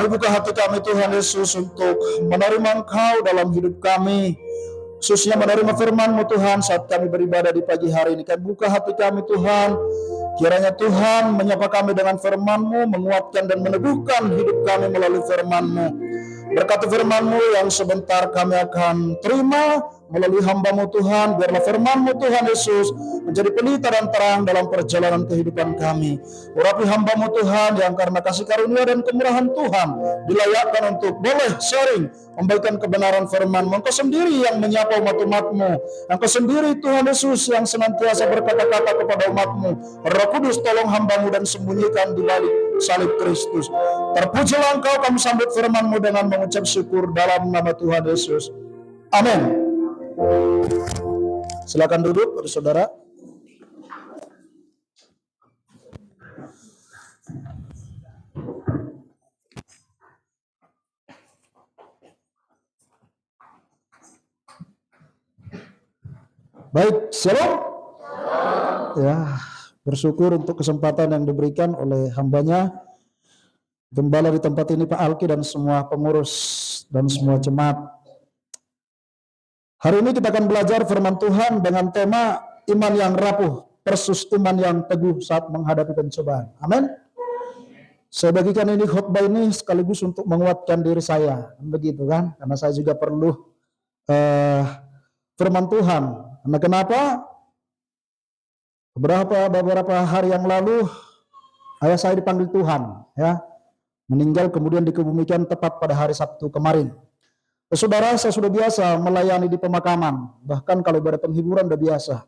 Kami buka hati kami Tuhan Yesus untuk menerima Engkau dalam hidup kami, khususnya menerima firman-Mu Tuhan saat kami beribadah di pagi hari ini. Kami buka hati kami Tuhan, kiranya Tuhan menyapa kami dengan firman-Mu, menguatkan dan meneguhkan hidup kami melalui firman-Mu. Berkati firman-Mu yang sebentar kami akan terima melalui hamba-Mu Tuhan, biarlah firman-Mu Tuhan Yesus menjadi pelita dan terang dalam perjalanan kehidupan kami. Urapi hamba-Mu Tuhan yang karena kasih karunia dan kemurahan Tuhan dilayakkan untuk boleh sharing, membagikan kebenaran firman-Mu. Engkau sendiri yang menyapa umat-umat-Mu. Engkau sendiri Tuhan Yesus yang senantiasa berkata-kata kepada umat-Mu. Roh Kudus tolong hamba-Mu dan sembunyikan di balik salib Kristus. Terpujilah Engkau, kami sambut firman-Mu dengan mengucap syukur dalam nama Tuhan Yesus. Amin. Silakan duduk, saudara. Baik, shalom. Ya, bersyukur untuk kesempatan yang diberikan oleh hambanya, gembala di tempat ini Pak Alki dan semua pengurus dan semua jemaat. Hari ini kita akan belajar firman Tuhan dengan tema iman yang rapuh versus iman yang teguh saat menghadapi pencobaan. Amin. Saya bagikan ini khotbah ini sekaligus untuk menguatkan diri saya, begitu kan? Karena saya juga perlu firman Tuhan. Karena kenapa? Beberapa hari yang lalu ayah saya dipanggil Tuhan, ya, meninggal kemudian dikebumikan tepat pada hari Sabtu kemarin. Saudara, saya sudah biasa melayani di pemakaman, bahkan kalau ibadah penghiburan udah biasa.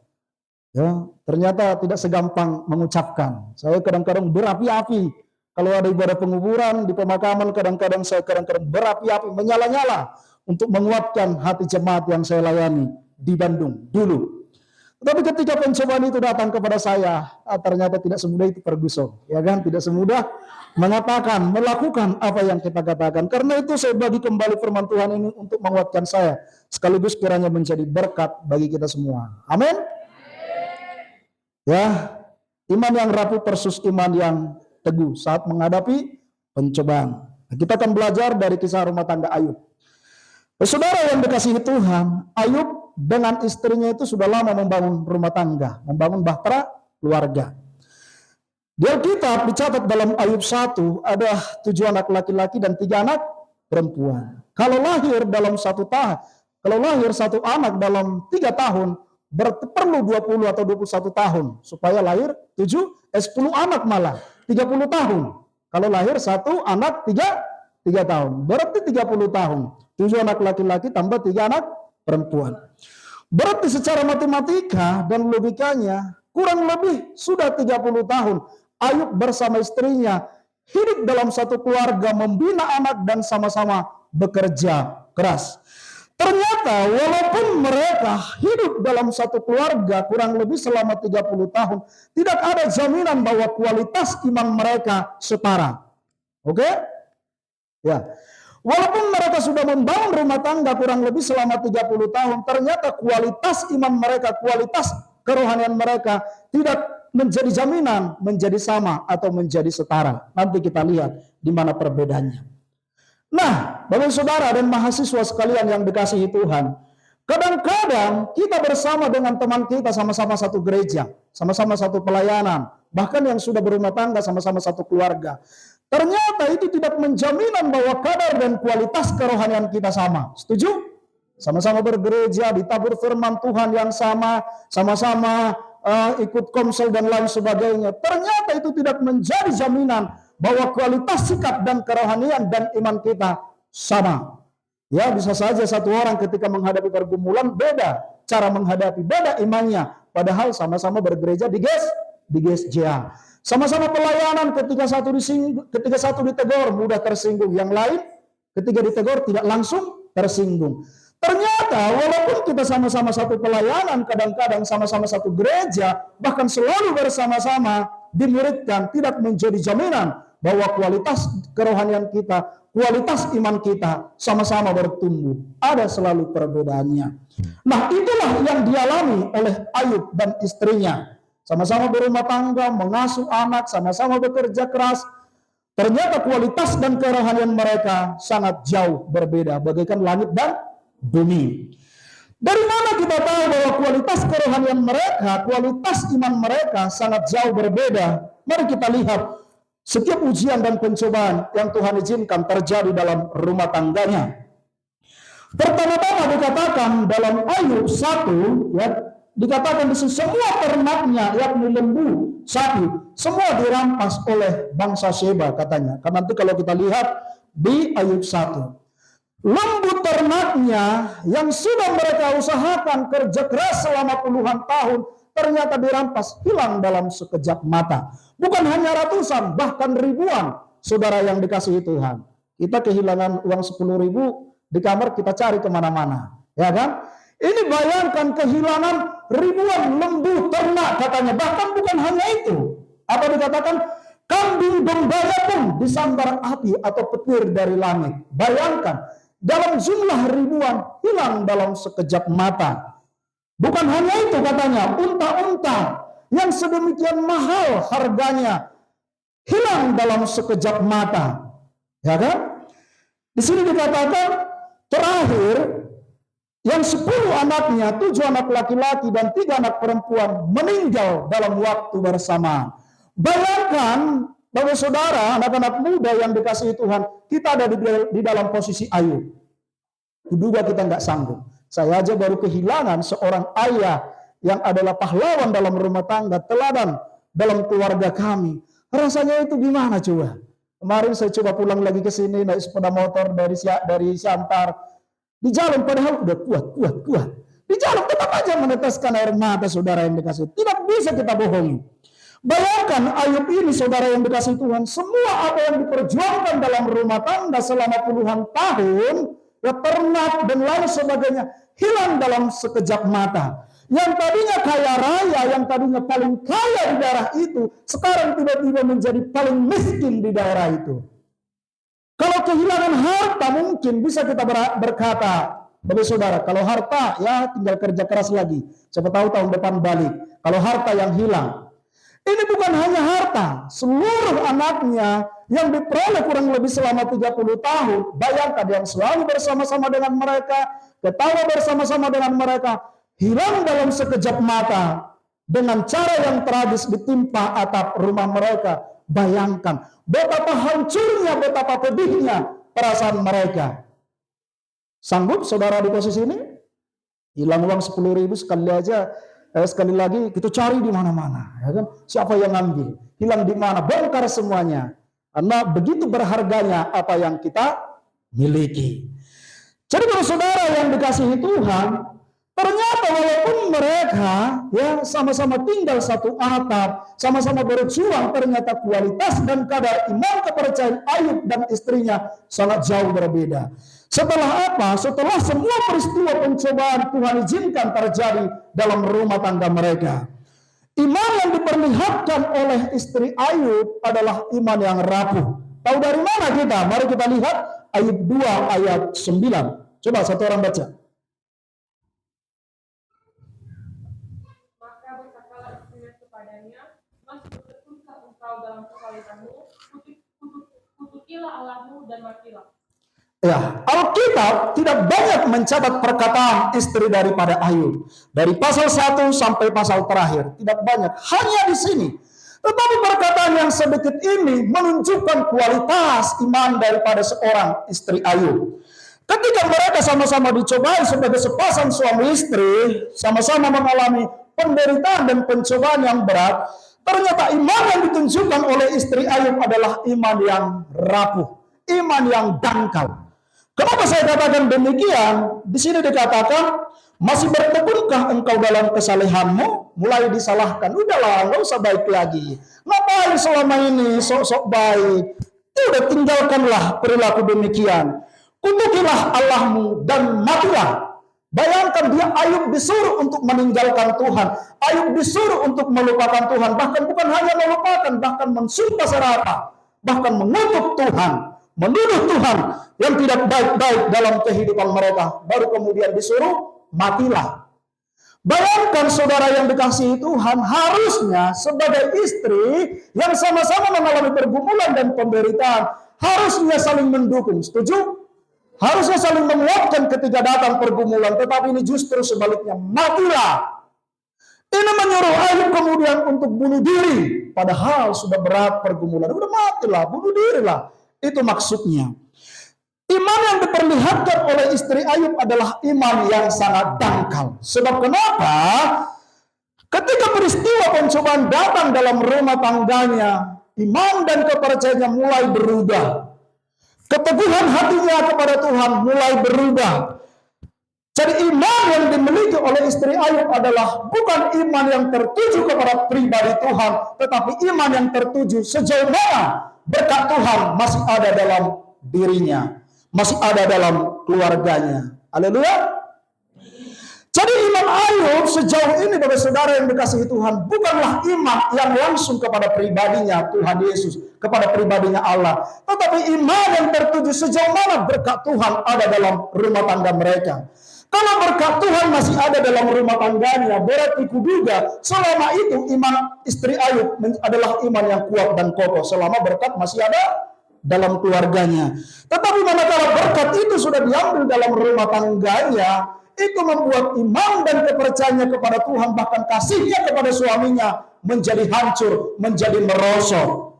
Ya, ternyata tidak segampang mengucapkan. Saya kadang-kadang berapi-api. Kalau ada ibadah penguburan di pemakaman, kadang-kadang saya berapi-api, menyala-nyala untuk menguatkan hati jemaat yang saya layani di Bandung dulu. Tapi ketika pencobaan itu datang kepada saya, ternyata tidak semudah itu Ferguson, ya kan? Tidak semudah mengatakan, melakukan apa yang kita katakan. Karena itu saya bagi kembali firman Tuhan ini untuk menguatkan saya, sekaligus kiranya menjadi berkat bagi kita semua. Amin. Ya, iman yang rapuh versus iman yang teguh saat menghadapi pencobaan. Kita akan belajar dari kisah rumah tangga Ayub. Saudara yang dikasihi Tuhan, Ayub dengan istrinya itu sudah lama membangun rumah tangga, membangun bahtera keluarga. Di Alkitab dicatat dalam Ayub 1 ada 7 anak laki-laki dan 3 anak perempuan. Kalau lahir satu anak dalam 3 tahun, berarti perlu 20 atau 21 tahun supaya lahir 10 anak malah 30 tahun. Kalau lahir satu anak 3 tahun, berarti 30 tahun. 7 anak laki-laki tambah 3 anak perempuan. Berarti secara matematika dan logikanya kurang lebih sudah 30 tahun Ayub bersama istrinya hidup dalam satu keluarga, membina anak dan sama-sama bekerja keras. Ternyata walaupun mereka hidup dalam satu keluarga kurang lebih selama 30 tahun, tidak ada jaminan bahwa kualitas iman mereka setara. Oke? Ya. Walaupun mereka sudah membangun rumah tangga kurang lebih selama 30 tahun, ternyata kualitas iman mereka, kualitas kerohanian mereka tidak menjadi jaminan, menjadi sama atau menjadi setara. Nanti kita lihat di mana perbedaannya. Nah, Bapak Saudara dan mahasiswa sekalian yang dikasihi Tuhan, kadang-kadang kita bersama dengan teman kita sama-sama satu gereja, sama-sama satu pelayanan, bahkan yang sudah berumah tangga sama-sama satu keluarga. Ternyata itu tidak menjaminan bahwa kadar dan kualitas kerohanian kita sama. Setuju? Sama-sama bergereja, ditabur firman Tuhan yang sama, sama-sama ikut komsel dan lain sebagainya. Ternyata itu tidak menjadi jaminan bahwa kualitas sikap dan kerohanian dan iman kita sama. Ya, bisa saja satu orang ketika menghadapi pergumulan beda cara menghadapi, beda imannya, padahal sama-sama bergereja di GSJA. Sama-sama pelayanan, ketika satu ditegur mudah tersinggung, yang lain ketika ditegur tidak langsung tersinggung. Ternyata walaupun kita sama-sama satu pelayanan, kadang-kadang sama-sama satu gereja, bahkan selalu bersama-sama dimuridkan, tidak menjadi jaminan bahwa kualitas kerohanian kita, kualitas iman kita sama-sama bertumbuh. Ada selalu perbedaannya. Nah, itulah yang dialami oleh Ayub dan istrinya. Sama-sama berumah tangga, mengasuh anak, sama-sama bekerja keras. Ternyata kualitas dan kerohanian mereka sangat jauh berbeda, bagaikan langit dan bumi. Dari mana kita tahu bahwa kualitas kerohanian mereka, kualitas iman mereka sangat jauh berbeda? Mari kita lihat setiap ujian dan pencobaan yang Tuhan izinkan terjadi dalam rumah tangganya. Pertama-tama dikatakan dalam Ayub 1, ya, dikatakan di sini semua ternaknya, yakni lembu, sapi, semua dirampas oleh bangsa Sheba katanya. Karena nanti kalau kita lihat di Ayub 1, lembu ternaknya yang sudah mereka usahakan kerja keras selama puluhan tahun, ternyata dirampas, hilang dalam sekejap mata. Bukan hanya ratusan, bahkan ribuan saudara yang dikasihi Tuhan. Kita kehilangan uang 10.000 di kamar, kita cari kemana-mana, ya kan? Ini bayangkan kehilangan ribuan lembu ternak katanya. Bahkan bukan hanya itu. Apa dikatakan? Kambing gembala pun disambar api atau petir dari langit. Bayangkan, dalam jumlah ribuan hilang dalam sekejap mata. Bukan hanya itu katanya, unta-unta yang sedemikian mahal harganya hilang dalam sekejap mata. Ya kan? Di sini dikatakan terakhir yang 10 anaknya, 7 anak laki-laki dan 3 anak perempuan meninggal dalam waktu bersamaan. Bayangkan Bapak saudara, anak-anak muda yang dikasihi Tuhan, kita ada di dalam posisi Ayub. Kuduga kita nggak sanggup. Saya aja baru kehilangan seorang ayah yang adalah pahlawan dalam rumah tangga, teladan dalam keluarga kami. Rasanya itu gimana coba? Kemarin saya coba pulang lagi ke sini naik sepeda motor dari Siantar. Di jalan padahal udah kuat. Di jalan tetap aja meneteskan air mata saudara yang dikasihi. Tidak bisa kita bohongi. Bayangkan Ayub ini saudara yang dikasihi Tuhan, semua apa yang diperjuangkan dalam rumah tangga selama puluhan tahun, ya ternak dan lain sebagainya, hilang dalam sekejap mata. Yang tadinya kaya raya, yang tadinya paling kaya di daerah itu, sekarang tiba-tiba menjadi paling miskin di daerah itu. Kalau kehilangan harta mungkin bisa kita berkata, bagi saudara, kalau harta ya tinggal kerja keras lagi. Siapa tahu tahun depan balik. Kalau harta yang hilang. Ini bukan hanya harta, seluruh anaknya yang diperoleh kurang lebih selama 30 tahun. Bayangkan yang selalu bersama-sama dengan mereka, ketawa bersama-sama dengan mereka, hilang dalam sekejap mata dengan cara yang tragis ditimpa atap rumah mereka. Bayangkan betapa hancurnya, betapa pedihnya perasaan mereka. Sanggup saudara di posisi ini? Hilang uang 10.000 sekali lagi kita cari di mana-mana, ya kan? Siapa yang ngambil? Hilang di mana? Bongkar semuanya. Karena begitu berharganya apa yang kita miliki. Jadi kalau saudara yang dikasihi Tuhan, ternyata walaupun mereka ya sama-sama tinggal satu atap, sama-sama berjuang, ternyata kualitas dan kadar iman kepercayaan Ayub dan istrinya sangat jauh berbeda. Setelah apa? Setelah semua peristiwa pencobaan Tuhan izinkan terjadi dalam rumah tangga mereka. Iman yang diperlihatkan oleh istri Ayub adalah iman yang rapuh. Tahu dari mana kita? Mari kita lihat Ayub 2 ayat 9. Coba satu orang baca. Maka berkatalah istrinya kepadanya, masih bertekunkah engkau dalam kesalehanmu? Kutukilah Allahmu dan matilah. Ya, Alkitab tidak banyak mencatat perkataan istri daripada Ayub. Dari pasal 1 sampai pasal terakhir, tidak banyak. Hanya di sini. Tetapi perkataan yang sedikit ini menunjukkan kualitas iman daripada seorang istri Ayub. Ketika mereka sama-sama dicobai sebagai sepasang suami istri, sama-sama mengalami penderitaan dan pencobaan yang berat, ternyata iman yang ditunjukkan oleh istri Ayub adalah iman yang rapuh, iman yang dangkal. Kenapa saya katakan demikian? Di sini dikatakan, masih bertekunkah engkau dalam kesalehanmu? Mulai disalahkan. Udahlah, nggak usah baik lagi. Ngapain selama ini sok-sok baik? Udah tinggalkanlah perilaku demikian. Kutukilah Allahmu dan matilah. Bayangkan dia Ayub disuruh untuk meninggalkan Tuhan. Ayub disuruh untuk melupakan Tuhan. Bahkan bukan hanya melupakan, bahkan mensumpah serapah. Bahkan mengutuk Tuhan. Menuduh Tuhan yang tidak baik-baik dalam kehidupan mereka. Baru kemudian disuruh matilah. Bayangkan saudara yang dikasihi Tuhan, harusnya sebagai istri yang sama-sama mengalami pergumulan dan penderitaan, harusnya saling mendukung. Setuju? Harusnya saling menguatkan ketika datang pergumulan, tetapi ini justru sebaliknya. Matilah. Ini menyuruh Ayub kemudian untuk bunuh diri. Padahal sudah berat pergumulan. Udah matilah, bunuh dirilah. Itu maksudnya. Iman yang diperlihatkan oleh istri Ayub adalah iman yang sangat dangkal. Sebab kenapa? Ketika peristiwa pencobaan datang dalam rumah tangganya, iman dan kepercayaannya mulai berubah. Keteguhan hatinya kepada Tuhan mulai berubah. Jadi iman yang dimiliki oleh istri Ayub adalah bukan iman yang tertuju kepada pribadi Tuhan, tetapi iman yang tertuju sejauh mana berkat Tuhan masih ada dalam dirinya, masih ada dalam keluarganya. Haleluya. Jadi iman Ayub sejauh ini Bapak Saudara yang dikasihi Tuhan bukanlah iman yang langsung kepada pribadinya Tuhan Yesus, kepada pribadinya Allah, tetapi iman yang tertuju sejauh mana berkat Tuhan ada dalam rumah tangga mereka. Kalau berkat Tuhan masih ada dalam rumah tangganya, berarti kuduga selama itu iman istri Ayub adalah iman yang kuat dan kokoh selama berkat masih ada dalam keluarganya. Tetapi manakala berkat itu sudah diambil dalam rumah tangganya, itu membuat iman dan kepercayaannya kepada Tuhan, bahkan kasihnya kepada suaminya menjadi hancur, menjadi merosot.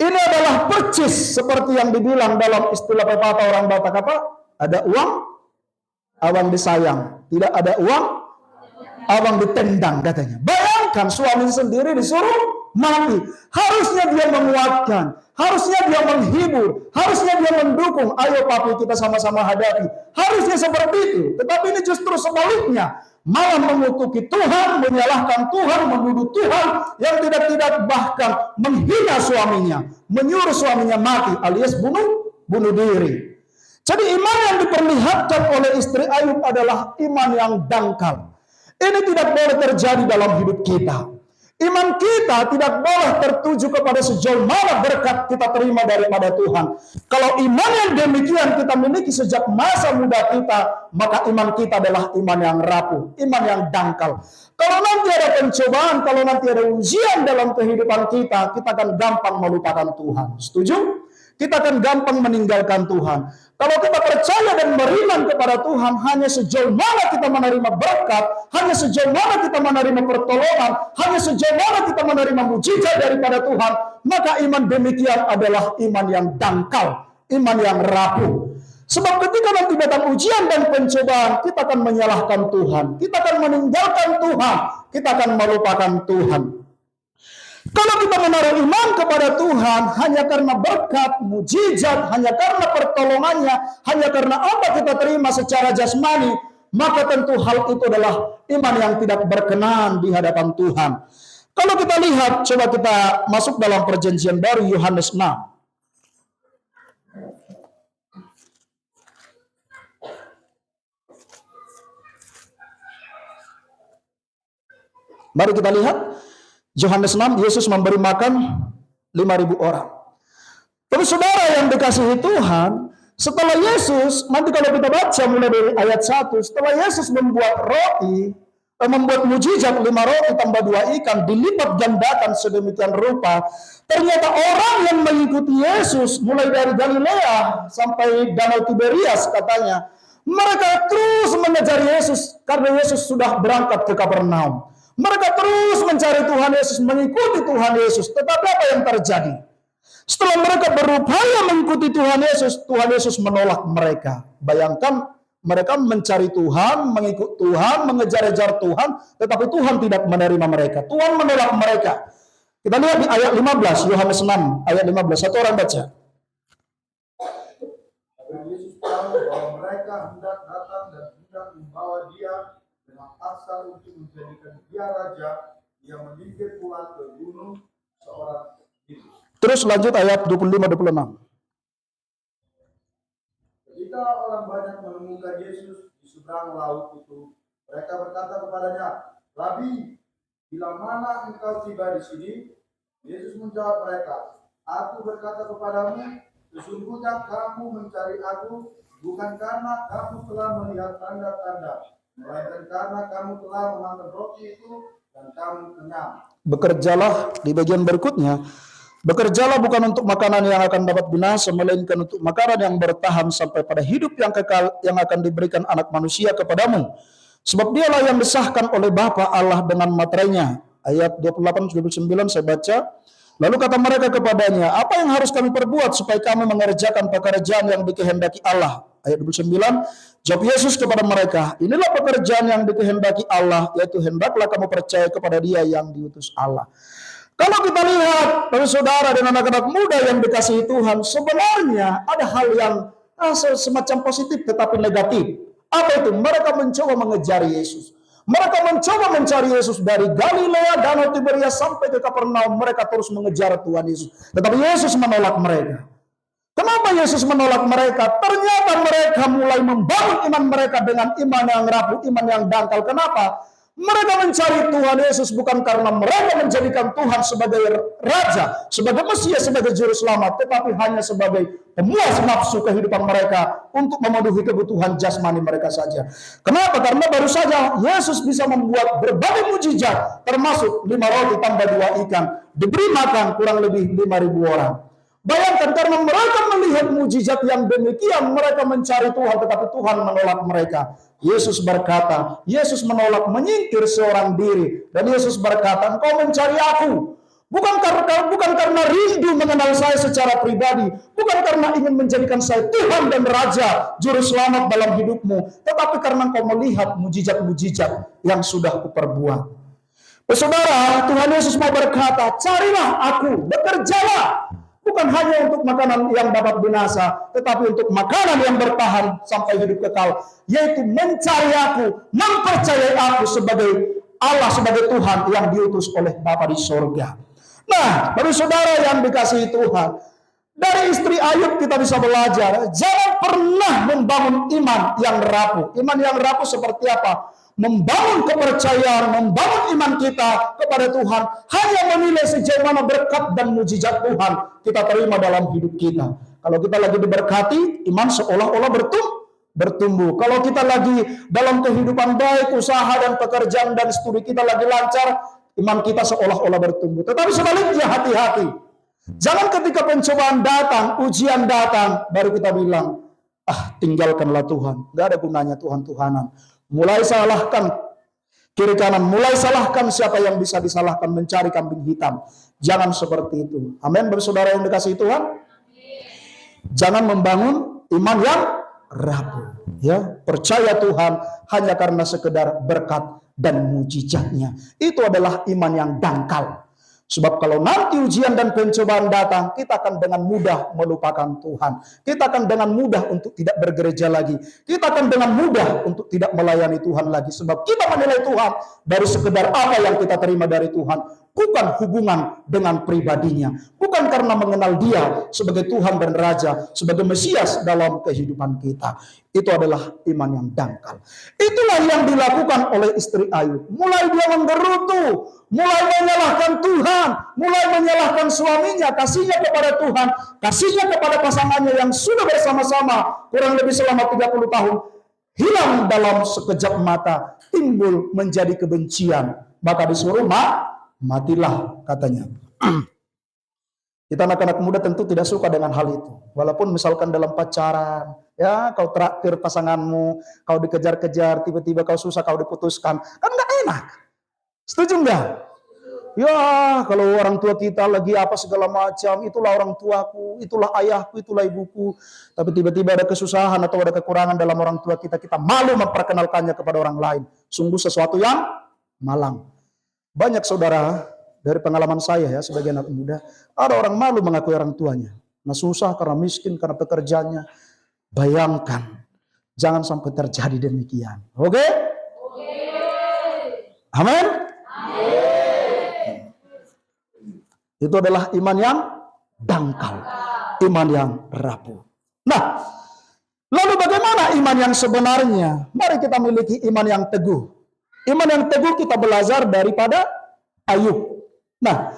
Ini adalah percis seperti yang dibilang dalam istilah pepatah orang Batak apa? Ada uang, awang disayang. Tidak ada uang, awang ditendang katanya. Bayangkan suami sendiri disuruh mati. Harusnya dia menguatkan, harusnya dia menghibur, harusnya dia mendukung. Ayo papi kita sama-sama hadapi. Harusnya seperti itu. Tetapi ini justru sebaliknya. Malah mengutuki Tuhan, menyalahkan Tuhan, menuduh Tuhan, yang tidak-tidak bahkan menghina suaminya, menyuruh suaminya mati alias bunuh diri. Jadi iman yang diperlihatkan oleh istri Ayub adalah iman yang dangkal. Ini tidak boleh terjadi dalam hidup kita. Iman kita tidak boleh tertuju kepada sejauh mana berkat kita terima daripada Tuhan. Kalau iman yang demikian kita miliki sejak masa muda kita, maka iman kita adalah iman yang rapuh, iman yang dangkal. Kalau nanti ada pencobaan, kalau nanti ada ujian dalam kehidupan kita, kita akan gampang melupakan Tuhan. Setuju? Kita akan gampang meninggalkan Tuhan. Kalau kita percaya dan beriman kepada Tuhan, hanya sejauh mana kita menerima berkat, hanya sejauh mana kita menerima pertolongan, hanya sejauh mana kita menerima mujizat daripada Tuhan, maka iman demikian adalah iman yang dangkal, iman yang rapuh. Sebab ketika nanti datang ujian dan pencobaan, kita akan menyalahkan Tuhan, kita akan meninggalkan Tuhan, kita akan melupakan Tuhan. Kalau kita menaruh iman kepada Tuhan hanya karena berkat, mujizat, hanya karena pertolongannya, hanya karena apa kita terima secara jasmani, maka tentu hal itu adalah iman yang tidak berkenan di hadapan Tuhan. Kalau kita lihat, coba kita masuk dalam perjanjian baru Yohanes 6. Mari kita lihat. Yohanes 6, Yesus memberi makan 5.000 orang. Terus saudara yang dikasihi Tuhan, setelah Yesus, nanti kalau kita baca mulai dari ayat 1, setelah Yesus membuat roti, membuat mujizat 5 roti tambah 2 ikan, dilipat gandakan sedemikian rupa, ternyata orang yang mengikuti Yesus, mulai dari Galilea sampai Danau Tiberias katanya, mereka terus mengejar Yesus, karena Yesus sudah berangkat ke Kapernaum. Mereka terus mencari Tuhan Yesus, mengikuti Tuhan Yesus. Tetapi apa yang terjadi? Setelah mereka berupaya mengikuti Tuhan Yesus menolak mereka. Bayangkan, mereka mencari Tuhan, mengikut Tuhan, mengejar-ejar Tuhan, tetapi Tuhan tidak menerima mereka. Tuhan menolak mereka. Kita lihat di ayat 15, Yohanes 6, ayat 15. Satu orang baca. Yesus tahu bahwa mereka hendak datang dan hendak membawa dia dengan paksa untuk menjadikan dia raja, yang menyingkir pula ke gunung seorang itu. Terus lanjut ayat 25-26. Ketika orang banyak menemukan Yesus di seberang laut itu, mereka berkata kepadanya, Rabi, bila mana engkau tiba di sini? Yesus menjawab mereka, Aku berkata kepadamu, sesungguhnya kamu mencari aku bukan karena kamu telah melihat tanda-tanda, melainkan karena kamu telah memakan roti itu dan kamu kenyang. Bekerjalah di bagian berikutnya. Bekerjalah bukan untuk makanan yang akan dapat binasa, melainkan untuk makanan yang bertahan sampai pada hidup yang kekal yang akan diberikan anak manusia kepadamu. Sebab dialah yang disahkan oleh Bapa Allah dengan materainya. Ayat 28-29 saya baca. Lalu kata mereka kepadanya, apa yang harus kami perbuat supaya kami mengerjakan pekerjaan yang dikehendaki Allah? Ayat 29, jawab Yesus kepada mereka, inilah pekerjaan yang dikehendaki Allah, yaitu hendaklah kamu percaya kepada Dia yang diutus Allah. Kalau kita lihat, para saudara dan anak-anak muda yang dikasihi Tuhan, sebenarnya ada hal yang semacam positif tetapi negatif. Apa itu? Mereka mencoba mengejar Yesus. Mereka mencoba mencari Yesus dari Galilea, Danau Tiberias sampai ke Kapernaum. Mereka terus mengejar Tuhan Yesus. Tetapi Yesus menolak mereka. Kenapa Yesus menolak mereka? Ternyata mereka mulai membangun iman mereka dengan iman yang rapuh, iman yang dangkal. Kenapa? Mereka mencari Tuhan Yesus bukan karena mereka menjadikan Tuhan sebagai Raja, sebagai Mesias, sebagai Juru Selamat, tetapi hanya sebagai pemuas nafsu kehidupan mereka untuk memenuhi kebutuhan jasmani mereka saja. Kenapa? Karena baru saja Yesus bisa membuat berbagai mujizat, termasuk 5 roti tambah 2 ikan, diberi makan kurang lebih 5.000 orang. Bayangkan, karena mereka melihat mujizat yang demikian, mereka mencari Tuhan, tetapi Tuhan menolak mereka. Yesus berkata, Yesus menolak, menyingkir seorang diri. Dan Yesus berkata, engkau mencari aku. Bukan karena rindu mengenal saya secara pribadi. Bukan karena ingin menjadikan saya Tuhan dan Raja, Juru Selamat dalam hidupmu. Tetapi karena engkau melihat mujizat-mujizat yang sudah kuperbuat. Saudara, Tuhan Yesus mau berkata, carilah aku, bekerjalah. Bukan hanya untuk makanan yang dapat binasa, tetapi untuk makanan yang bertahan sampai hidup kekal, yaitu mencari aku, mempercayai aku sebagai Allah, sebagai Tuhan yang diutus oleh Bapa di sorga. Nah, bagi saudara yang dikasihi Tuhan, dari istri Ayub kita bisa belajar, jangan pernah membangun iman yang rapuh. Iman yang rapuh seperti apa? Membangun kepercayaan, membangun iman kita kepada Tuhan, hanya menilai sejauh mana berkat dan mujizat Tuhan kita terima dalam hidup kita. Kalau kita lagi diberkati, iman seolah-olah bertumbuh. Kalau kita lagi dalam kehidupan baik, usaha dan pekerjaan dan studi kita lagi lancar, iman kita seolah-olah bertumbuh. Tetapi sebaliknya, hati-hati. Jangan ketika pencobaan datang, ujian datang, baru kita bilang, tinggalkanlah Tuhan. Gak ada gunanya Tuhan-Tuhanan. Mulai salahkan kiri kanan, mulai salahkan siapa yang bisa disalahkan, mencari kambing hitam. Jangan seperti itu. Amin, bersaudara yang dikasihi Tuhan. Jangan membangun iman yang rapuh. Ya, percaya Tuhan hanya karena sekedar berkat dan mujizatnya. Itu adalah iman yang dangkal. Sebab kalau nanti ujian dan pencobaan datang, kita akan dengan mudah melupakan Tuhan. Kita akan dengan mudah untuk tidak bergereja lagi. Kita akan dengan mudah untuk tidak melayani Tuhan lagi. Sebab kita menilai Tuhan dari sekedar apa yang kita terima dari Tuhan. Bukan hubungan dengan pribadinya. Bukan karena mengenal Dia sebagai Tuhan dan Raja, sebagai Mesias dalam kehidupan kita. Itu adalah iman yang dangkal. Itulah yang dilakukan oleh istri Ayub. Mulai dia menggerutu, mulai menyalahkan Tuhan, mulai menyalahkan suaminya, kasihnya kepada Tuhan, kasihnya kepada pasangannya yang sudah bersama-sama kurang lebih selama 30 tahun. Hilang dalam sekejap mata, timbul menjadi kebencian. Maka disuruh matilah, katanya. Kita anak-anak muda tentu tidak suka dengan hal itu. Walaupun misalkan dalam pacaran, ya kau traktir pasanganmu, kau dikejar-kejar, tiba-tiba kau susah, kau diputuskan, kan nggak enak. Setuju nggak? Ya, kalau orang tua kita lagi apa segala macam, itulah orang tuaku, itulah ayahku, itulah ibuku. Tapi tiba-tiba ada kesusahan atau ada kekurangan dalam orang tua kita, kita malu memperkenalkannya kepada orang lain. Sungguh sesuatu yang malang. Banyak saudara, dari pengalaman saya ya sebagai anak muda, ada orang malu mengakui orang tuanya. Nah susah karena miskin, karena pekerjaannya. Bayangkan, jangan sampai terjadi demikian. Oke? Amin? Itu adalah iman yang dangkal, iman yang rapuh. Nah, lalu bagaimana iman yang sebenarnya? Mari kita miliki iman yang teguh. Iman yang teguh kita belajar daripada Ayub. Nah,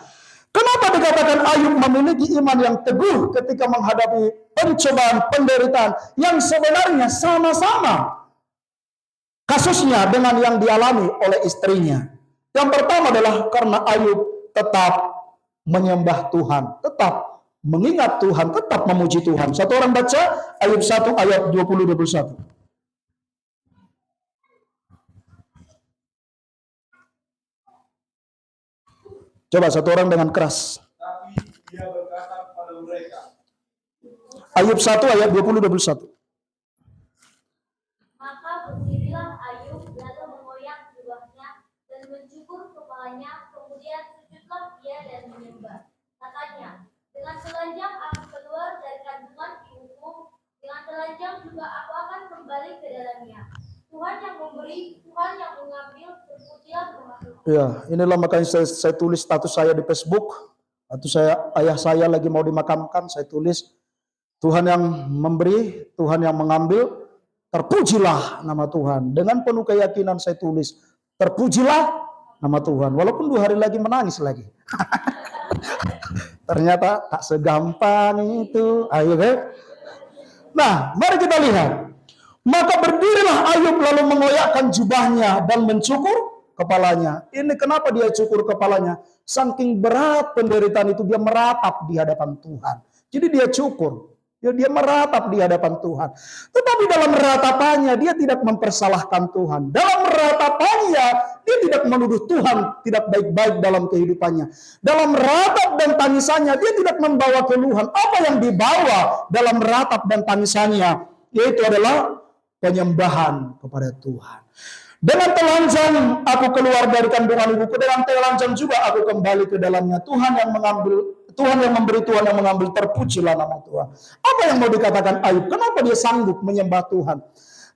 kenapa dikatakan Ayub memiliki iman yang teguh ketika menghadapi pencobaan, penderitaan yang sebenarnya sama-sama kasusnya dengan yang dialami oleh istrinya. Yang pertama adalah karena Ayub tetap menyembah Tuhan, tetap mengingat Tuhan, tetap memuji Tuhan. Satu orang baca Ayub 1 ayat 20-21. Coba satu orang dengan keras. Tapi dia berkata kepada mereka, Ayub 1 ayat 20-21. Maka berdirilah Ayub lalu mengoyak jubahnya dan mencukur kepalanya, kemudian sujudlah dia dan menyembah. Katanya, dengan telanjang aku keluar dari kandungan ibuku, dengan telanjang juga aku akan kembali ke dalamnya. Tuhan yang memberi, Tuhan yang mengambil, terpujilah nama Tuhan. Ya, inilah makanya saya tulis status saya di Facebook. Atau ayah saya lagi mau dimakamkan, saya tulis Tuhan yang memberi, Tuhan yang mengambil, terpujilah nama Tuhan. Dengan penuh keyakinan saya tulis, terpujilah nama Tuhan. Walaupun 2 hari lagi menangis lagi. Ternyata tak segampang itu. Ayo, nah, mari kita lihat. Maka berdirilah Ayub lalu mengoyakkan jubahnya dan mencukur kepalanya. Ini kenapa dia cukur kepalanya? Saking berat penderitaan itu, dia meratap di hadapan Tuhan. Jadi dia cukur. Dia meratap di hadapan Tuhan. Tetapi dalam ratapannya dia tidak mempersalahkan Tuhan. Dalam ratapannya dia tidak menuduh Tuhan tidak baik-baik dalam kehidupannya. Dalam ratap dan tangisannya dia tidak membawa keluhan. Apa yang dibawa dalam ratap dan tangisannya? Yaitu adalah penyembahan kepada Tuhan. Dengan telanjang aku keluar dari kandungan ibuku, dengan telanjang juga aku kembali ke dalamnya. Tuhan yang mengambil, Tuhan yang memberi, Tuhan yang mengambil, terpujilah nama Tuhan. Apa yang mau dikatakan Ayub? Kenapa dia sanggup menyembah Tuhan?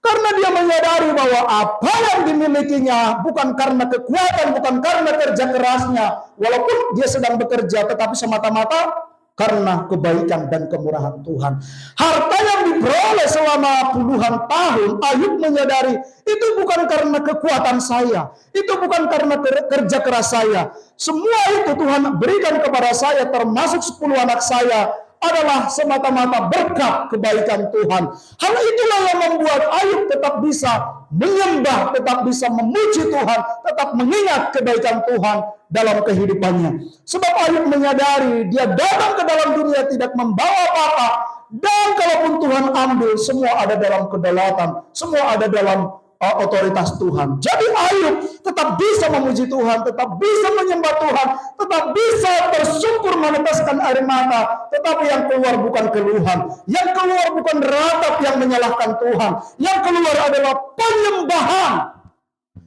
Karena dia menyadari bahwa apa yang dimilikinya bukan karena kekuatan, bukan karena kerja kerasnya. Walaupun dia sedang bekerja, tetapi semata-mata karena kebaikan dan kemurahan Tuhan. Harta yang diperoleh selama puluhan tahun, Ayub menyadari itu bukan karena kekuatan saya, itu bukan karena kerja keras saya. Semua itu Tuhan berikan kepada saya, termasuk 10 anak saya, adalah semata-mata berkat kebaikan Tuhan. Hal itulah yang membuat Ayub tetap bisa menyembah, tetap bisa memuji Tuhan, tetap mengingat kebaikan Tuhan dalam kehidupannya. Sebab Ayub menyadari dia datang ke dalam dunia tidak membawa apa-apa, dan kalaupun Tuhan ambil, semua ada dalam kedaulatan, semua ada dalam otoritas Tuhan. Jadi Ayub tetap bisa memuji Tuhan, tetap bisa menyembah Tuhan, tetap bisa bersungkur meneteskan air mata. Tetapi yang keluar bukan keluhan, yang keluar bukan ratap yang menyalahkan Tuhan, yang keluar adalah penyembahan,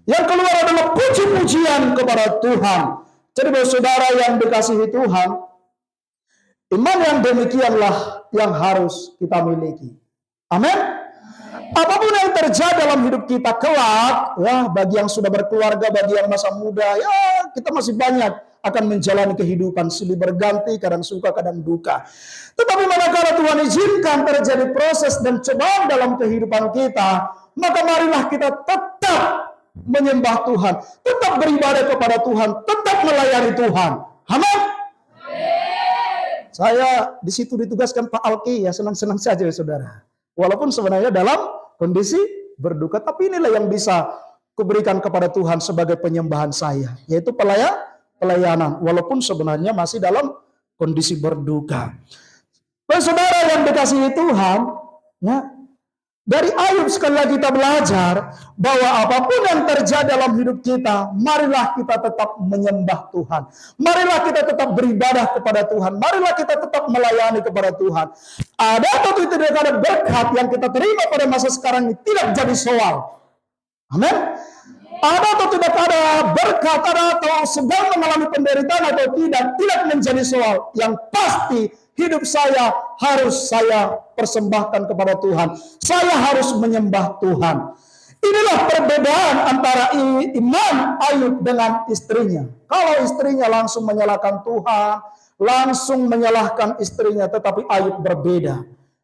yang keluar adalah puji-pujian kepada Tuhan. Jadi saudara yang dikasihi Tuhan, iman yang demikianlah yang harus kita miliki. Amin. Apapun yang terjadi dalam hidup kita kelak, ya, bagi yang sudah berkeluarga, bagi yang masa muda, ya kita masih banyak akan menjalani kehidupan silih berganti, kadang suka, kadang duka. Tetapi manakala Tuhan izinkan terjadi proses dan cobaan dalam kehidupan kita, maka marilah kita tetap menyembah Tuhan, tetap beribadah kepada Tuhan, tetap melayani Tuhan. Amin. Saya di situ ditugaskan Pak Alki, ya senang-senang saja ya saudara. Walaupun sebenarnya dalam kondisi berduka, tapi inilah yang bisa kuberikan kepada Tuhan sebagai penyembahan saya, yaitu pelayanan, walaupun sebenarnya masih dalam kondisi berduka. Saudara yang dikasihi Tuhan, ya, dari Ayub sekali lagi kita belajar bahwa apapun yang terjadi dalam hidup kita, marilah kita tetap menyembah Tuhan. Marilah kita tetap beribadah kepada Tuhan. Marilah kita tetap melayani kepada Tuhan. Ada atau tidak ada berkat yang kita terima pada masa sekarang ini tidak jadi soal. Amin. Ada atau tidak ada berkat, ada atau sedang mengalami penderitaan atau tidak menjadi soal. Yang pasti hidup saya harus saya persembahkan kepada Tuhan. Saya harus menyembah Tuhan. Inilah perbedaan antara iman Ayub dengan istrinya. Kalau istrinya langsung menyalahkan Tuhan, langsung menyalahkan istrinya, tetapi Ayub berbeda.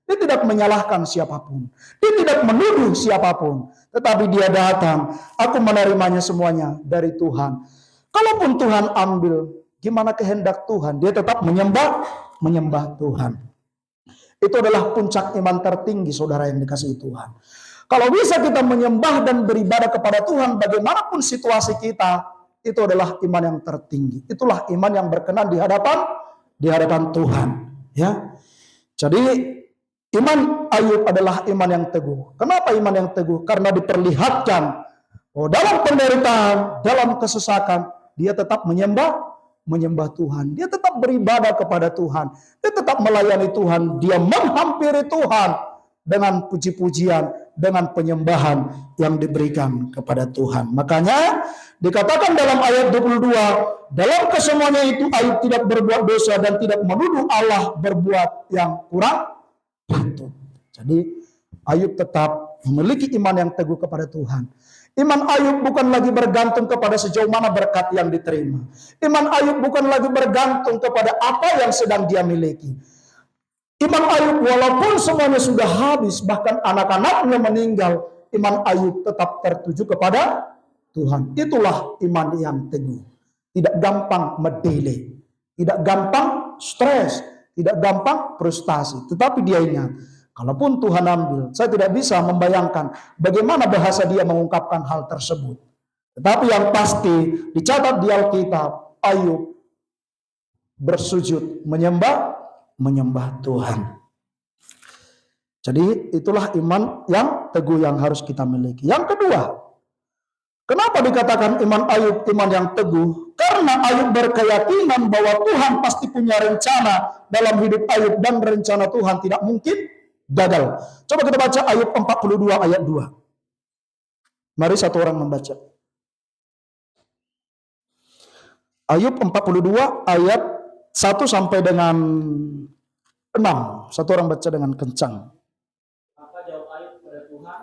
Dia tidak menyalahkan siapapun. Dia tidak menuduh siapapun. Tetapi dia datang, aku menerimanya semuanya dari Tuhan. Kalaupun Tuhan ambil, gimana kehendak Tuhan? Dia tetap menyembah Tuhan. Itu adalah puncak iman tertinggi saudara yang dikasihi Tuhan. Kalau bisa kita menyembah dan beribadah kepada Tuhan bagaimanapun situasi kita, itu adalah iman yang tertinggi. Itulah iman yang berkenan di hadapan Tuhan, ya. Jadi iman Ayub adalah iman yang teguh. Kenapa iman yang teguh? Karena diperlihatkan dalam penderitaan, dalam kesesakan, dia tetap menyembah Tuhan. Dia tetap beribadah kepada Tuhan. Dia tetap melayani Tuhan. Dia menghampiri Tuhan dengan puji-pujian, dengan penyembahan yang diberikan kepada Tuhan. Makanya dikatakan dalam ayat 22, dalam kesemuanya itu Ayub tidak berbuat dosa dan tidak menuduh Allah berbuat yang kurang patut. Jadi Ayub tetap memiliki iman yang teguh kepada Tuhan. Iman Ayub bukan lagi bergantung kepada sejauh mana berkat yang diterima. Iman Ayub bukan lagi bergantung kepada apa yang sedang dia miliki. Iman Ayub walaupun semuanya sudah habis, bahkan anak-anaknya meninggal, iman Ayub tetap tertuju kepada Tuhan. Itulah iman yang teguh. Tidak gampang medele, tidak gampang stres, tidak gampang frustasi. Tetapi dia ingat, kalaupun Tuhan ambil, saya tidak bisa membayangkan bagaimana bahasa dia mengungkapkan hal tersebut. Tetapi yang pasti dicatat di Alkitab, Ayub bersujud menyembah Tuhan. Jadi itulah iman yang teguh yang harus kita miliki. Yang kedua, kenapa dikatakan iman Ayub iman yang teguh? Karena Ayub berkeyakinan bahwa Tuhan pasti punya rencana dalam hidup Ayub dan rencana Tuhan tidak mungkin gagal. Coba kita baca Ayub 42 ayat 2. Mari satu orang membaca. Ayub 42 ayat 1 sampai dengan 6. Satu orang baca dengan kencang. Maka jawab Ayub kepada Tuhan,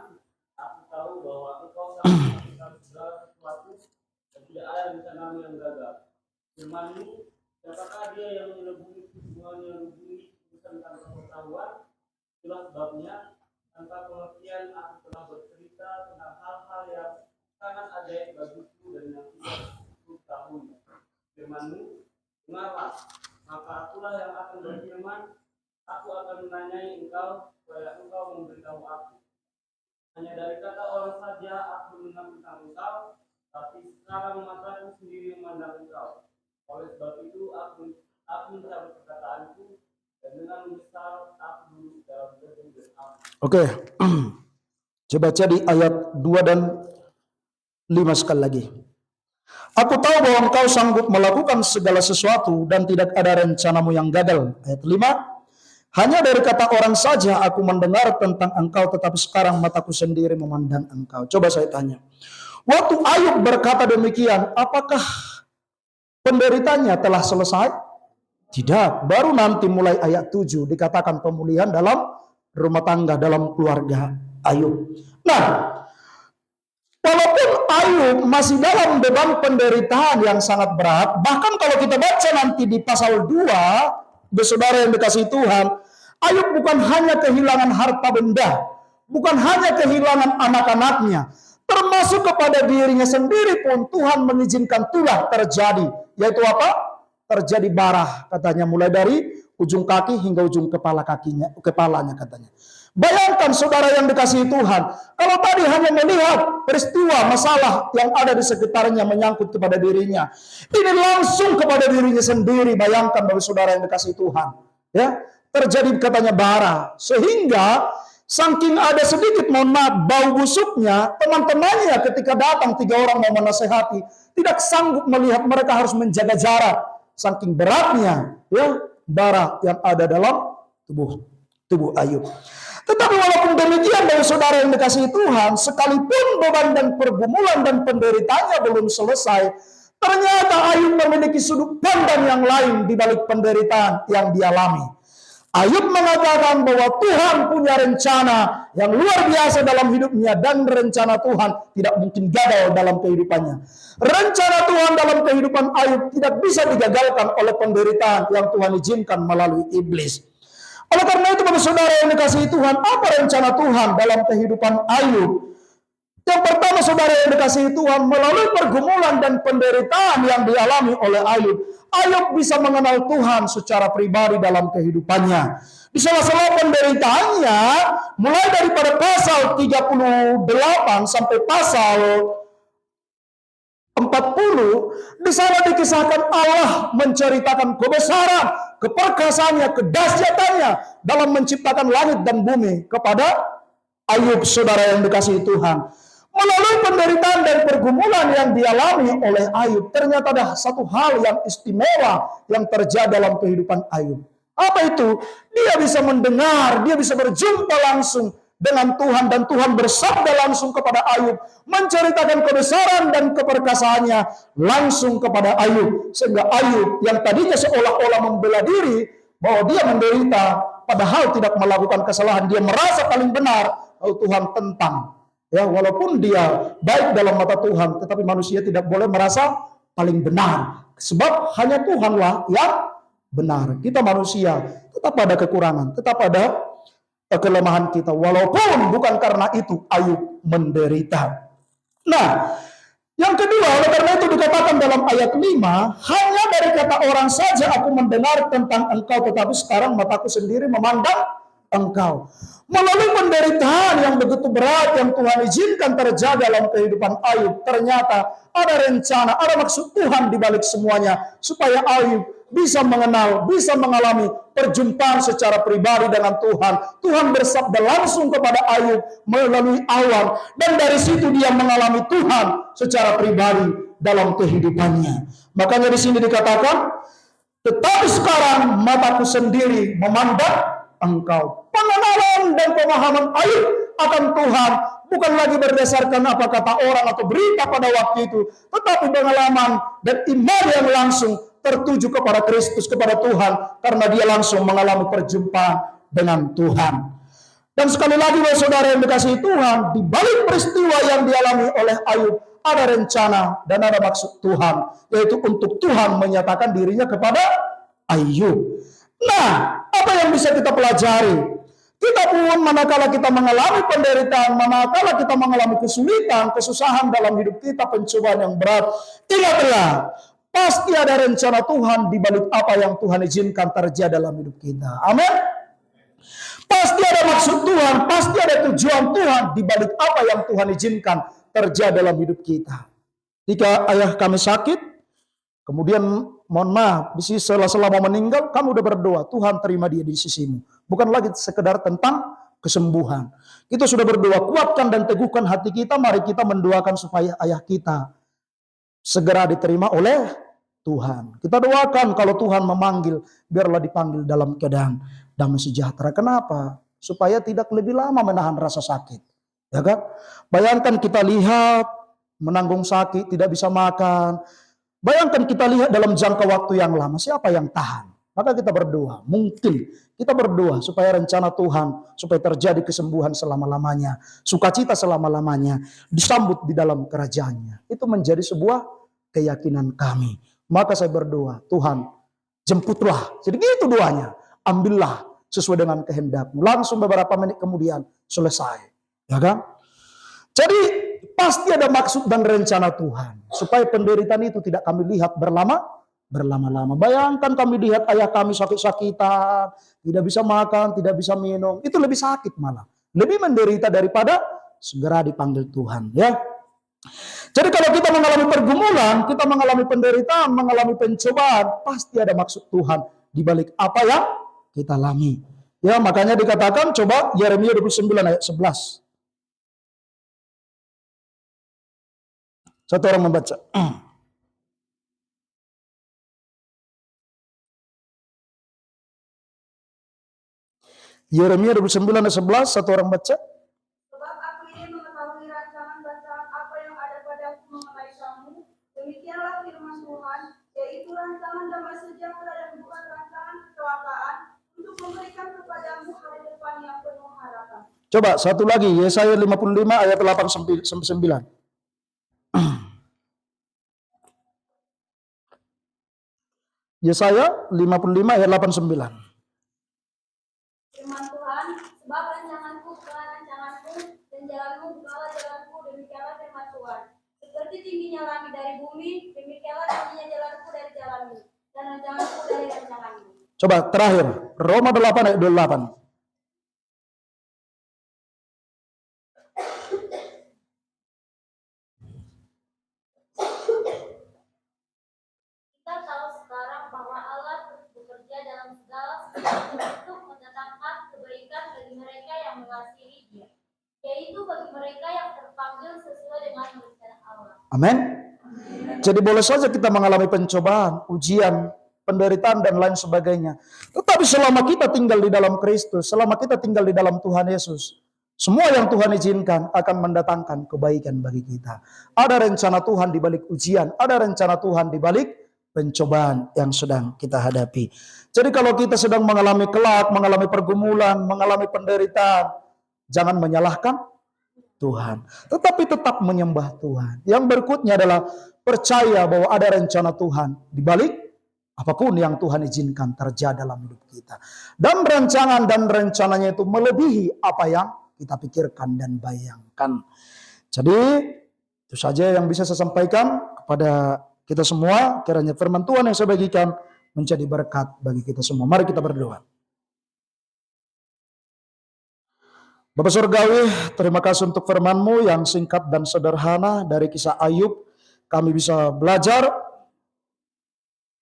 aku tahu bahwa Engkau sangat melakukan segala sesuatu dan tidak ada rencanamu yang gagal. Firman-Mu, siapakah dia yang menyelubungi keputusan tanpa pengetahuan? Itulah sebabnya tanpa pengertian aku telah bercerita tentang hal-hal yang sangat ajaib bagiku dan yang tidak aku tahu. Firman-Mu, dengarlah, maka akulah yang akan berfirman. Aku akan menanyai engkau supaya engkau memberitahu aku. Hanya dari kata orang saja aku mendengar tentang engkau, tapi sekarang mataku sendiri memandang engkau. Oleh sebab itu aku mencabut perkataanku dan dengan menyesal aku duduk dalam gedung dan api. Oke. Coba baca di ayat 2 dan 5 sekali lagi. Aku tahu bahwa engkau sanggup melakukan segala sesuatu dan tidak ada rencanamu yang gagal. Ayat 5. Hanya dari kata orang saja aku mendengar tentang engkau, tetapi sekarang mataku sendiri memandang engkau. Coba saya tanya. Waktu Ayub berkata demikian, apakah penderitanya telah selesai? Tidak. Baru nanti mulai ayat 7 dikatakan pemulihan dalam rumah tangga, dalam keluarga Ayub. Nah, walaupun Ayub masih dalam beban penderitaan yang sangat berat, bahkan kalau kita baca nanti di pasal 2, saudara yang dikasihi Tuhan, Ayub bukan hanya kehilangan harta benda, bukan hanya kehilangan anak-anaknya, termasuk kepada dirinya sendiri pun Tuhan mengizinkan itulah terjadi. Yaitu apa? Terjadi barah katanya, mulai dari ujung kaki hingga ujung kepalanya katanya. Bayangkan saudara yang dikasihi Tuhan, kalau tadi hanya melihat peristiwa masalah yang ada di sekitarnya menyangkut kepada dirinya, ini langsung kepada dirinya sendiri. Bayangkan bagi saudara yang dikasihi Tuhan, ya, terjadi katanya bara, sehingga saking ada sedikit mohon maaf bau busuknya, teman-temannya ketika datang 3 orang mau menasehati tidak sanggup melihat, mereka harus menjaga jarak saking beratnya ya bara yang ada dalam tubuh Ayub. Tetapi walaupun demikian bagi saudara yang dikasihi Tuhan, sekalipun beban dan pergumulan dan penderitaannya belum selesai, ternyata Ayub memiliki sudut pandang yang lain di balik penderitaan yang dialami. Ayub mengatakan bahwa Tuhan punya rencana yang luar biasa dalam hidupnya dan rencana Tuhan tidak mungkin gagal dalam kehidupannya. Rencana Tuhan dalam kehidupan Ayub tidak bisa digagalkan oleh penderitaan yang Tuhan izinkan melalui iblis. Oleh karena itu bagi saudara yang dikasihi Tuhan, apa rencana Tuhan dalam kehidupan Ayub? Yang pertama saudara yang dikasihi Tuhan, melalui pergumulan dan penderitaan yang dialami oleh Ayub, Ayub bisa mengenal Tuhan secara pribadi dalam kehidupannya. Di sela-sela penderitaannya, mulai daripada pasal 38 sampai pasal 40, di sana dikisahkan Allah menceritakan kebesaran, keperkasaannya, kedahsyatannya dalam menciptakan langit dan bumi kepada Ayub, saudara yang dikasihi Tuhan. Melalui penderitaan dan pergumulan yang dialami oleh Ayub, ternyata ada satu hal yang istimewa yang terjadi dalam kehidupan Ayub. Apa itu? Dia bisa mendengar, dia bisa berjumpa langsung dengan Tuhan, dan Tuhan bersabda langsung kepada Ayub, menceritakan kebesaran dan keperkasaannya langsung kepada Ayub, sehingga Ayub yang tadinya seolah-olah membela diri bahwa dia menderita padahal tidak melakukan kesalahan, dia merasa paling benar, lalu Tuhan tentang. Ya, walaupun dia baik dalam mata Tuhan, tetapi manusia tidak boleh merasa paling benar, sebab hanya Tuhanlah yang benar. Kita manusia tetap ada kekurangan, tetap ada kelemahan kita, walaupun bukan karena itu Ayub menderita. Nah, yang kedua, oleh karena itu dikatakan dalam ayat 5, hanya dari kata orang saja aku mendengar tentang engkau, tetapi sekarang mataku sendiri memandang engkau. Melalui penderitaan yang begitu berat yang Tuhan izinkan terjadi dalam kehidupan Ayub, ternyata ada rencana, ada maksud Tuhan di balik semuanya, supaya Ayub bisa mengenal, bisa mengalami perjumpaan secara pribadi dengan Tuhan. Tuhan bersabda langsung kepada Ayub melalui awan, dan dari situ dia mengalami Tuhan secara pribadi dalam kehidupannya. Makanya di sini dikatakan, tetapi sekarang mataku sendiri memandang engkau. Pengenalan dan pemahaman Ayub akan Tuhan bukan lagi berdasarkan apa kata orang atau berita pada waktu itu, tetapi pengalaman dan iman yang langsung tertuju kepada Kristus, kepada Tuhan, karena dia langsung mengalami perjumpaan dengan Tuhan. Dan sekali lagi, saudara yang dikasihi Tuhan, di balik peristiwa yang dialami oleh Ayub ada rencana dan ada maksud Tuhan, yaitu untuk Tuhan menyatakan dirinya kepada Ayub. Nah, apa yang bisa kita pelajari? Kita pun manakala kita mengalami penderitaan, manakala kita mengalami kesulitan, kesusahan dalam hidup kita, pencobaan yang berat, ingatlah, pasti ada rencana Tuhan di balik apa yang Tuhan izinkan terjadi dalam hidup kita. Amin. Pasti ada maksud Tuhan, pasti ada tujuan Tuhan di balik apa yang Tuhan izinkan terjadi dalam hidup kita. Jika ayah kami sakit, kemudian mohon maaf, setelah mau meninggal, kamu udah berdoa, Tuhan terima dia di sisimu. Bukan lagi sekedar tentang kesembuhan. Kita sudah berdoa, kuatkan dan teguhkan hati kita, mari kita mendoakan supaya ayah kita segera diterima oleh Tuhan. Kita doakan kalau Tuhan memanggil, biarlah dipanggil dalam keadaan damai sejahtera. Kenapa? Supaya tidak lebih lama menahan rasa sakit. Ya kan? Bayangkan kita lihat menanggung sakit, tidak bisa makan. Bayangkan kita lihat dalam jangka waktu yang lama, siapa yang tahan? Maka kita berdoa, mungkin kita berdoa supaya rencana Tuhan, supaya terjadi kesembuhan selama-lamanya, sukacita selama-lamanya, disambut di dalam kerajaannya. Itu menjadi sebuah keyakinan kami. Maka saya berdoa, Tuhan jemputlah, jadi gitu doanya, ambillah sesuai dengan kehendak-Mu. Langsung beberapa menit kemudian selesai. Ya kan? Jadi pasti ada maksud dan rencana Tuhan, supaya penderitaan itu tidak kami lihat berlama-lama. Bayangkan kami lihat ayah kami sakit-sakitan, tidak bisa makan, tidak bisa minum, itu lebih sakit malah, lebih menderita daripada segera dipanggil Tuhan. Ya. Jadi kalau kita mengalami pergumulan, kita mengalami penderitaan, mengalami pencobaan, pasti ada maksud Tuhan di balik apa yang kita alami. Ya, makanya dikatakan, coba Yeremia 29 ayat 11. Satu orang membaca. Yeremia 29 ayat 11, satu orang baca. Sebab aku ini mengetahui rancangan-rancangan apa yang ada padaku mengenai kamu, demikianlah firman Tuhan, yaitu rancangan damai sejahtera dan bukan rancangan kecelakaan, untuk memberikan kepadamu hari depan yang penuh harapan. Coba satu lagi, Yesaya 55 ayat 8 sampai 9. Yesaya 55 ayat 8 9. Firman Tuhan, sebab rancanganku bukanlah rancanganmu, dan jalanmu bukanlah jalanku, demikianlah firman Tuhan. Seperti tingginya langit dari bumi, demikianlah tingginya jalanku dari jalanmu, dan rancanganku dari rancanganmu. Coba terakhir. Roma 8 ayat 28. Kita tahu sekarang bahwa Allah terus bekerja dalam segala sesuatu untuk mendatangkan kebaikan bagi mereka yang mengasihi Dia, yaitu bagi mereka yang terpanggil sesuai dengan rencana Allah. Amin. Jadi boleh saja kita mengalami pencobaan, ujian, penderitaan dan lain sebagainya. Tetapi selama kita tinggal di dalam Kristus, selama kita tinggal di dalam Tuhan Yesus, semua yang Tuhan izinkan akan mendatangkan kebaikan bagi kita. Ada rencana Tuhan di balik ujian, ada rencana Tuhan di balik pencobaan yang sedang kita hadapi. Jadi kalau kita sedang mengalami kelak, mengalami pergumulan, mengalami penderitaan, jangan menyalahkan Tuhan, tetapi tetap menyembah Tuhan. Yang berikutnya adalah percaya bahwa ada rencana Tuhan di balik apapun yang Tuhan izinkan terjadi dalam hidup kita. Dan rancangan dan rencananya itu melebihi apa yang kita pikirkan dan bayangkan. Jadi itu saja yang bisa saya sampaikan kepada kita semua. Kiranya firman Tuhan yang saya bagikan menjadi berkat bagi kita semua. Mari kita berdoa. Bapak Surgawi, terima kasih untuk firman-Mu yang singkat dan sederhana. Dari kisah Ayub kami bisa belajar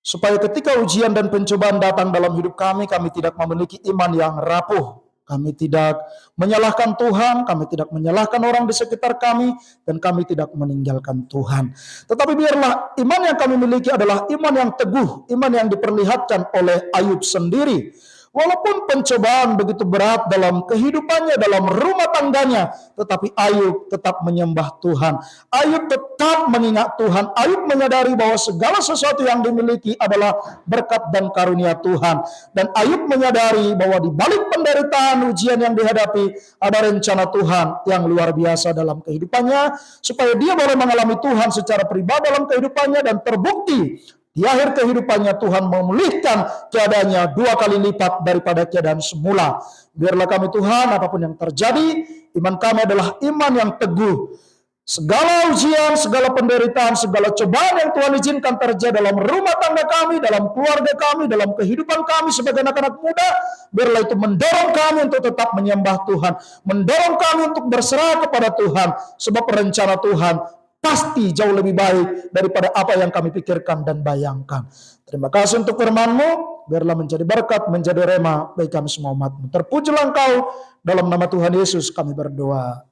supaya ketika ujian dan pencobaan datang dalam hidup kami tidak memiliki iman yang rapuh. Kami tidak menyalahkan Tuhan, kami tidak menyalahkan orang di sekitar kami, dan kami tidak meninggalkan Tuhan. Tetapi biarlah iman yang kami miliki adalah iman yang teguh, iman yang diperlihatkan oleh Ayub sendiri. Walaupun pencobaan begitu berat dalam kehidupannya, dalam rumah tangganya, tetapi Ayub tetap menyembah Tuhan. Ayub tetap mengingat Tuhan. Ayub menyadari bahwa segala sesuatu yang dimiliki adalah berkat dan karunia Tuhan. Dan Ayub menyadari bahwa di balik penderitaan ujian yang dihadapi, ada rencana Tuhan yang luar biasa dalam kehidupannya, supaya dia boleh mengalami Tuhan secara pribadi dalam kehidupannya, dan terbukti di akhir kehidupannya Tuhan memulihkan keadaannya 2 kali lipat daripada keadaan semula. Biarlah kami Tuhan, apapun yang terjadi, iman kami adalah iman yang teguh. Segala ujian, segala penderitaan, segala cobaan yang Tuhan izinkan terjadi dalam rumah tangga kami, dalam keluarga kami, dalam kehidupan kami sebagai anak-anak muda, biarlah itu mendorong kami untuk tetap menyembah Tuhan, mendorong kami untuk berserah kepada Tuhan, sebab rencana Tuhan pasti jauh lebih baik daripada apa yang kami pikirkan dan bayangkan. Terima kasih untuk firman-Mu, biarlah menjadi berkat, menjadi rema bagi kami semua umat-Mu. Terpujilah Engkau, dalam nama Tuhan Yesus kami berdoa.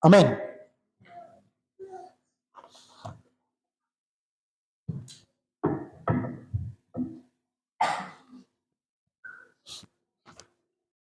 Amin.